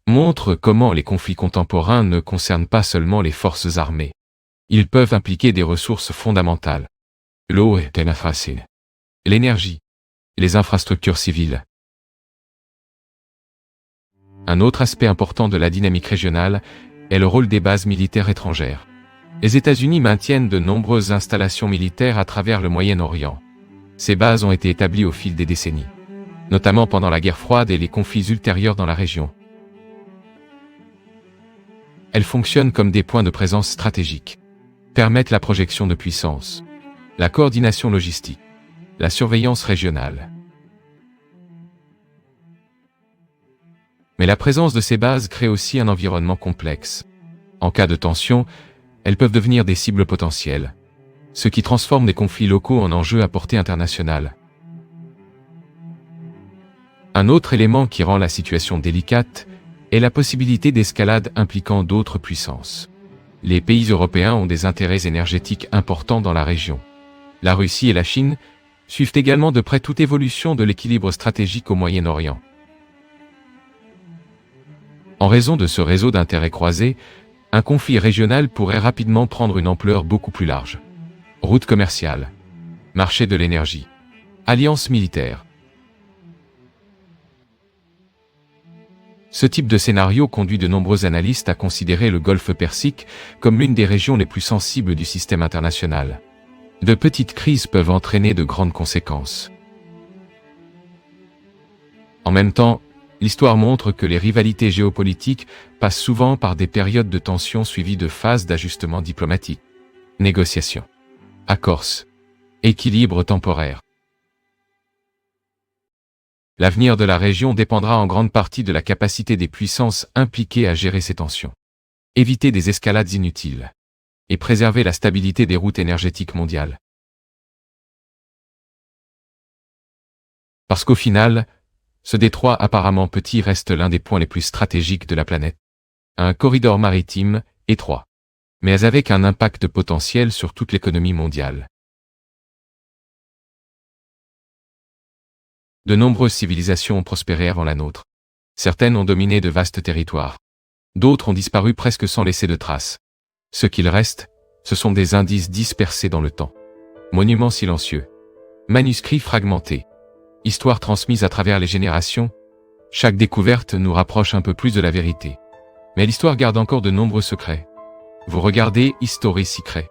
montre comment les conflits contemporains ne concernent pas seulement les forces armées. Ils peuvent impliquer des ressources fondamentales. L'eau est une infrastructure. L'énergie. Les infrastructures civiles. Un autre aspect important de la dynamique régionale est le rôle des bases militaires étrangères. Les États-Unis maintiennent de nombreuses installations militaires à travers le Moyen-Orient. Ces bases ont été établies au fil des décennies, notamment pendant la guerre froide et les conflits ultérieurs dans la région. Elles fonctionnent comme des points de présence stratégiques, permettent la projection de puissance, la coordination logistique, la surveillance régionale. Mais la présence de ces bases crée aussi un environnement complexe. En cas de tension, elles peuvent devenir des cibles potentielles, ce qui transforme des conflits locaux en enjeux à portée internationale. Un autre élément qui rend la situation délicate est la possibilité d'escalade impliquant d'autres puissances. Les pays européens ont des intérêts énergétiques importants dans la région. La Russie et la Chine suivent également de près toute évolution de l'équilibre stratégique au Moyen-Orient. En raison de ce réseau d'intérêts croisés, un conflit régional pourrait rapidement prendre une ampleur beaucoup plus large. Routes commerciales, marché de l'énergie, alliances militaires. Ce type de scénario conduit de nombreux analystes à considérer le Golfe Persique comme l'une des régions les plus sensibles du système international. De petites crises peuvent entraîner de grandes conséquences. En même temps, l'histoire montre que les rivalités géopolitiques passent souvent par des périodes de tension suivies de phases d'ajustement diplomatique, négociations, accords, équilibre temporaire. L'avenir de la région dépendra en grande partie de la capacité des puissances impliquées à gérer ces tensions, éviter des escalades inutiles et préserver la stabilité des routes énergétiques mondiales. Parce qu'au final, ce détroit apparemment petit reste l'un des points les plus stratégiques de la planète. Un corridor maritime étroit, mais avec un impact potentiel sur toute l'économie mondiale. De nombreuses civilisations ont prospéré avant la nôtre. Certaines ont dominé de vastes territoires. D'autres ont disparu presque sans laisser de traces. Ce qu'il reste, ce sont des indices dispersés dans le temps. Monuments silencieux. Manuscrits fragmentés. Histoires transmises à travers les générations. Chaque découverte nous rapproche un peu plus de la vérité. Mais l'histoire garde encore de nombreux secrets. Vous regardez History Secret.